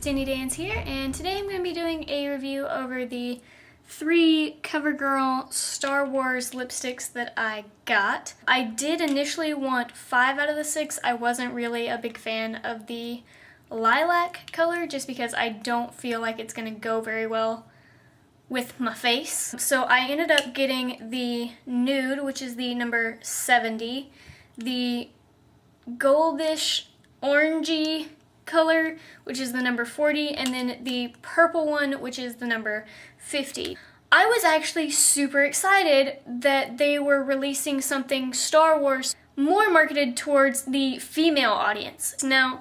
Dinny Dans here, and today I'm going to be doing a review over the 3 CoverGirl Star Wars lipsticks that I got. I did initially want 5 out of the 6. I wasn't really a big fan of the lilac color just because I don't feel like it's going to go very well with my face. So I ended up getting the nude, which is the number 70, the goldish orangey color, which is the number 40, and then the purple one, which is the number 50. I was actually super excited that they were releasing something Star Wars more marketed towards the female audience. Now,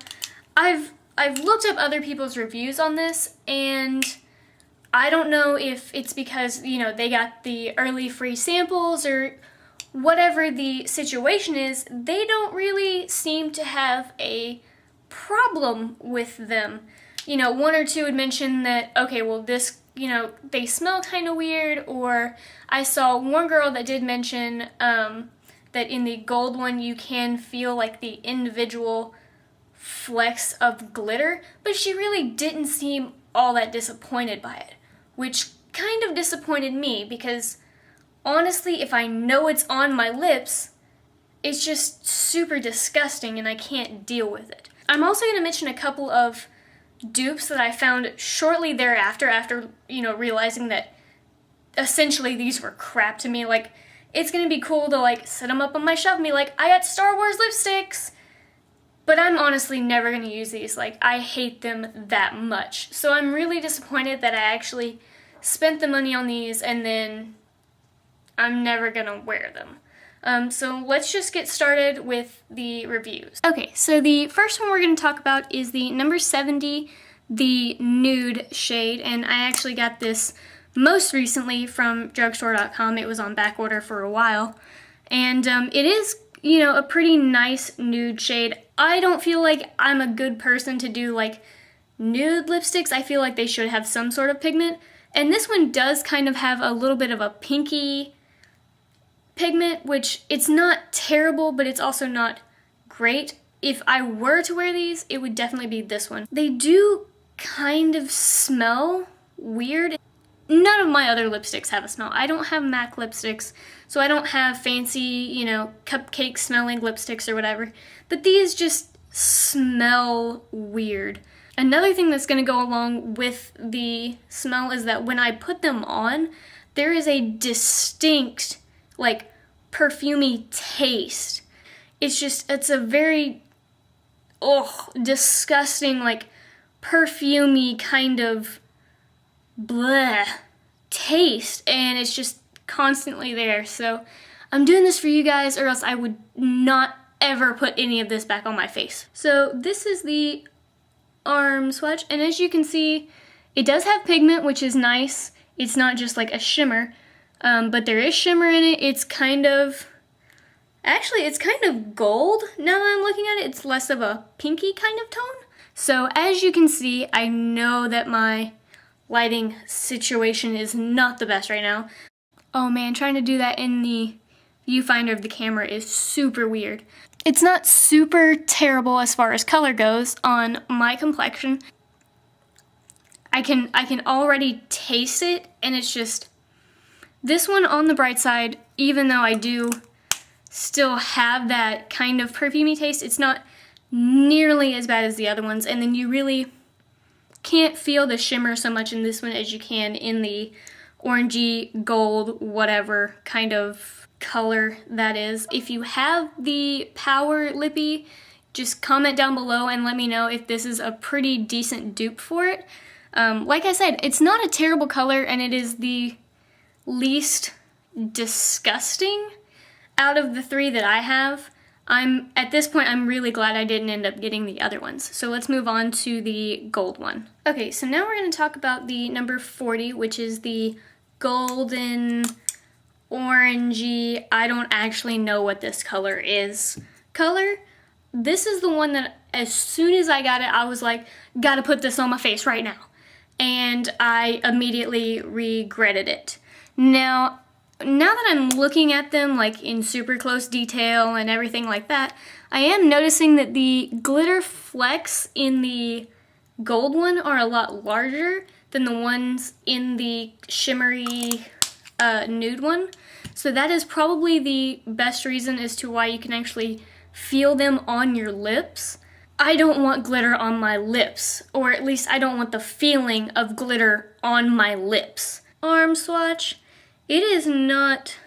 I've looked up other people's reviews on this, and I don't know if it's because, you know, they got the early free samples or whatever the situation is, they don't really seem to have a problem with them. You know, 1 or 2 had mentioned that, okay, well this, you know, they smell kind of weird, or I saw one girl that did mention that in the gold one you can feel like the individual flecks of glitter, but she really didn't seem all that disappointed by it, which kind of disappointed me because honestly, if I know it's on my lips, it's just super disgusting and I can't deal with it. I'm also going to mention a couple of dupes that I found shortly thereafter, after, you know, realizing that essentially these were crap to me. Like, it's going to be cool to, like, set them up on my shelf and be like, I got Star Wars lipsticks! But I'm honestly never going to use these. Like, I hate them that much. So I'm really disappointed that I actually spent the money on these and then I'm never going to wear them. So let's just get started with the reviews. Okay, so the first one we're going to talk about is the number 70, the nude shade, and I actually got this most recently from drugstore.com. It was on back order for a while, and it is, you know, a pretty nice nude shade. I don't feel like I'm a good person to do like nude lipsticks. I feel like they should have some sort of pigment, and this one does kind of have a little bit of a pinky pigment, which it's not terrible, but it's also not great. If I were to wear these, it would definitely be this one. They do kind of smell weird. None of my other lipsticks have a smell. I don't have MAC lipsticks, so I don't have fancy, you know, cupcake smelling lipsticks or whatever, but these just smell weird. Another thing that's going to go along with the smell is that when I put them on, there is a distinct, like, perfumey taste. It's a very, disgusting, like, perfumey kind of bleh taste, and it's just constantly there. So I'm doing this for you guys, or else I would not ever put any of this back on my face. So this is the arm swatch, and as you can see, it does have pigment, which is nice. It's not just like a shimmer. But there is shimmer in it. It's kind of, actually it's kind of gold now that I'm looking at it. It's less of a pinky kind of tone. So as you can see, I know that my lighting situation is not the best right now. Oh man, trying to do that in the viewfinder of the camera is super weird. It's not super terrible as far as color goes on my complexion. I can already taste it, and it's just, this one on the bright side, even though I do still have that kind of perfumey taste, it's not nearly as bad as the other ones, and then you really can't feel the shimmer so much in this one as you can in the orangey, gold, whatever kind of color that is. If you have the Power Lippy, just comment down below and let me know if this is a pretty decent dupe for it. Like I said, it's not a terrible color, and it is the least disgusting out of the 3 that I have. At this point, I'm really glad I didn't end up getting the other ones. So let's move on to the gold one. Okay, so now we're going to talk about the number 40, which is the golden, orangey, I don't actually know what this color is. This is the one that as soon as I got it, I was like, gotta put this on my face right now. And I immediately regretted it. Now that I'm looking at them like in super close detail and everything like that, I am noticing that the glitter flecks in the gold one are a lot larger than the ones in the shimmery nude one. So that is probably the best reason as to why you can actually feel them on your lips. I don't want glitter on my lips, or at least I don't want the feeling of glitter on my lips. Arm swatch. It is not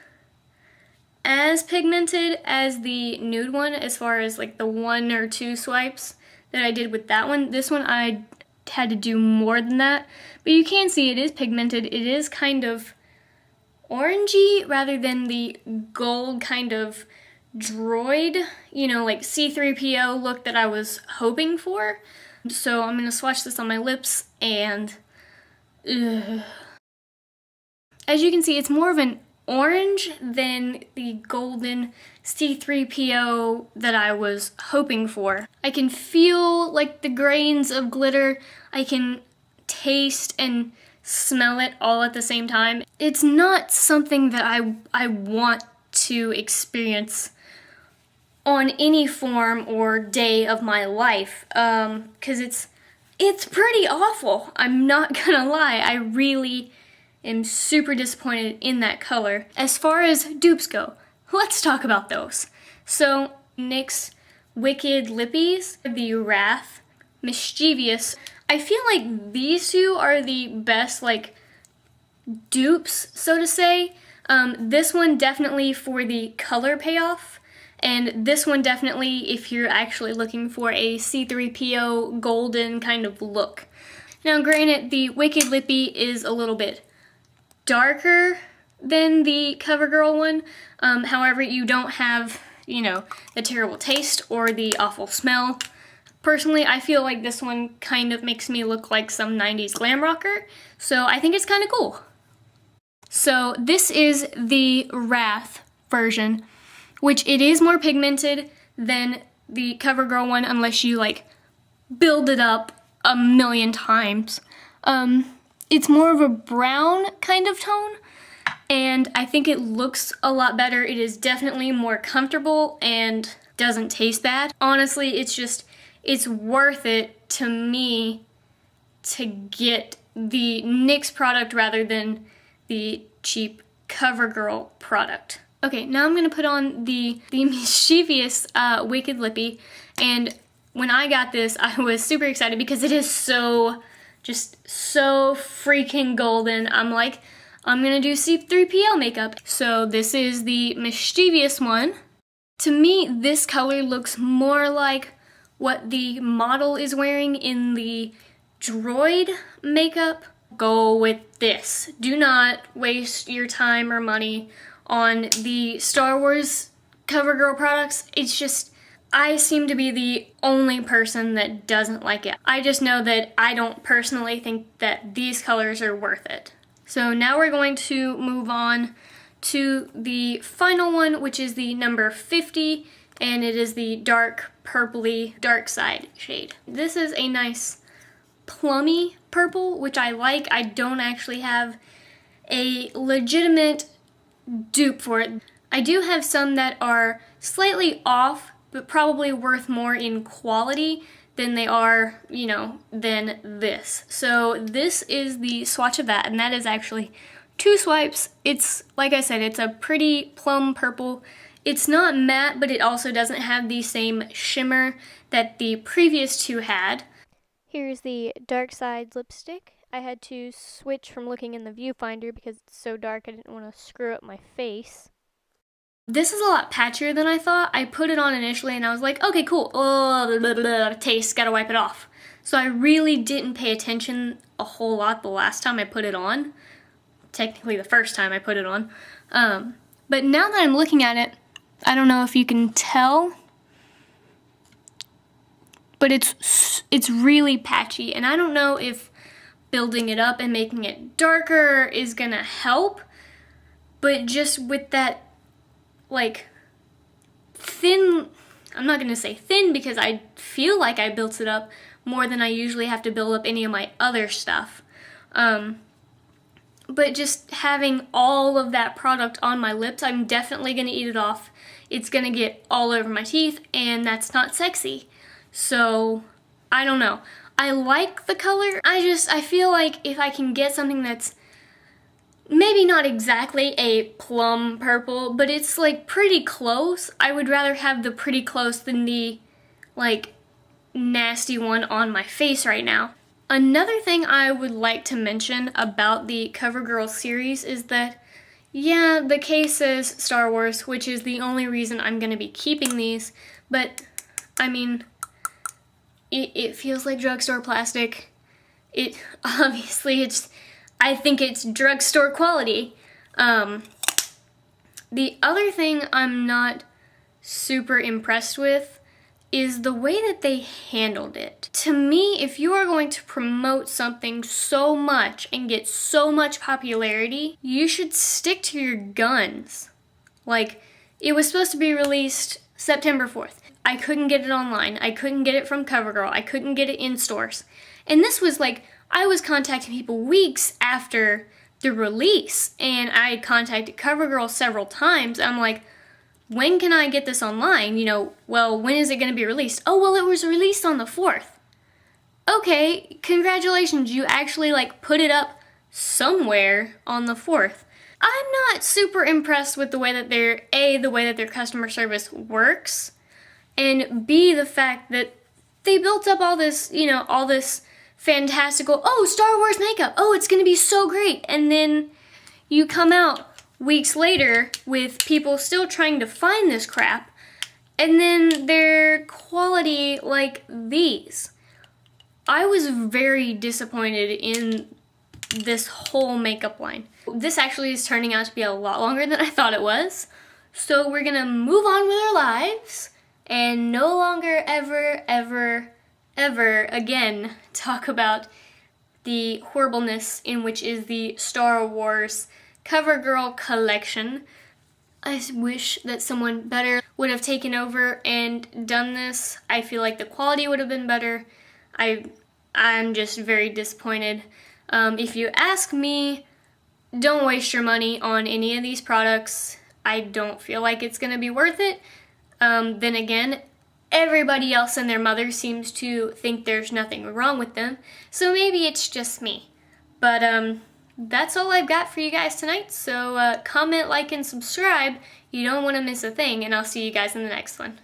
as pigmented as the nude one as far as like the 1 or 2 swipes that I did with that one. This one I had to do more than that, but you can see it is pigmented. It is kind of orangey rather than the gold kind of droid, you know, like C-3PO look that I was hoping for. So I'm gonna swatch this on my lips and as you can see, it's more of an orange than the golden C-3PO that I was hoping for. I can feel like the grains of glitter. I can taste and smell it all at the same time. It's not something that I want to experience on any form or day of my life, because it's pretty awful. I'm not gonna lie. I really am super disappointed in that color. As far as dupes go, let's talk about those. So NYX Wicked Lippies, the Wrath, Mischievous. I feel like these two are the best like dupes, so to say. This one definitely for the color payoff, and this one definitely if you're actually looking for a C-3PO golden kind of look. Now granted, the Wicked Lippy is a little bit darker than the CoverGirl one. However, you don't have, you know, the terrible taste or the awful smell. Personally, I feel like this one kind of makes me look like some 90s glam rocker, so I think it's kind of cool. So this is the Wrath version, which it is more pigmented than the CoverGirl one unless you like build it up a million times. It's more of a brown kind of tone, and I think it looks a lot better. It is definitely more comfortable and doesn't taste bad. Honestly, it's worth it to me to get the NYX product rather than the cheap CoverGirl product. Okay, now I'm going to put on the Mischievous Wicked Lippy, and when I got this, I was super excited because it is just so freaking golden. I'm like, I'm gonna do C-3PO makeup. So this is the Mischievous one. To me, this color looks more like what the model is wearing in the droid makeup. Go with this. Do not waste your time or money on the Star Wars CoverGirl products. It's just, I seem to be the only person that doesn't like it. I just know that I don't personally think that these colors are worth it. So now we're going to move on to the final one, which is the number 50, and it is the dark purpley dark side shade. This is a nice plummy purple, which I like. I don't actually have a legitimate dupe for it. I do have some that are slightly off, but probably worth more in quality than they are, you know, than this. So this is the swatch of that, and that is actually 2 swipes. It's, like I said, it's a pretty plum purple. It's not matte, but it also doesn't have the same shimmer that the previous 2 had. Here's the dark side lipstick. I had to switch from looking in the viewfinder because it's so dark I didn't want to screw up my face. This is a lot patchier than I thought. I put it on initially and I was like, okay, cool. Oh, blah, blah, blah, taste, gotta wipe it off. So I really didn't pay attention a whole lot the last time I put it on. Technically the first time I put it on. But now that I'm looking at it, I don't know if you can tell, but it's really patchy. And I don't know if building it up and making it darker is gonna help, but just with that like thin, I'm not gonna say thin because I feel like I built it up more than I usually have to build up any of my other stuff. But just having all of that product on my lips, I'm definitely gonna eat it off. It's gonna get all over my teeth, and that's not sexy. So I don't know. I like the color. I feel like if I can get something that's maybe not exactly a plum purple, but it's like pretty close, I would rather have the pretty close than the like nasty one on my face right now. Another thing I would like to mention about the CoverGirl series is that, yeah, the case says Star Wars, which is the only reason I'm going to be keeping these, but, I mean, it feels like drugstore plastic. Obviously, I think it's drugstore quality. The other thing I'm not super impressed with is the way that they handled it. To me, if you are going to promote something so much and get so much popularity, you should stick to your guns. Like, it was supposed to be released September 4th. I couldn't get it online. I couldn't get it from CoverGirl. I couldn't get it in stores. And this was like, I was contacting people weeks after the release, and I contacted CoverGirl several times. I'm like, when can I get this online? You know, well, when is it going to be released? Oh, well, it was released on the 4th. Okay, congratulations, you actually like put it up somewhere on the 4th. I'm not super impressed with the way that the way that their customer service works, and B, the fact that they built up all this, you know, all this fantastical, oh, Star Wars makeup, oh, it's going to be so great, and then you come out weeks later with people still trying to find this crap, and then their quality like these. I was very disappointed in this whole makeup line. This actually is turning out to be a lot longer than I thought it was, so we're gonna move on with our lives and no longer ever again talk about the horribleness in which is the Star Wars CoverGirl collection. I wish that someone better would have taken over and done this. I feel like the quality would have been better. I'm just very disappointed. If you ask me, don't waste your money on any of these products. I don't feel like it's gonna be worth it. Then again, everybody else and their mother seems to think there's nothing wrong with them, so maybe it's just me. But that's all I've got for you guys tonight, so comment, like, and subscribe. You don't want to miss a thing, and I'll see you guys in the next one.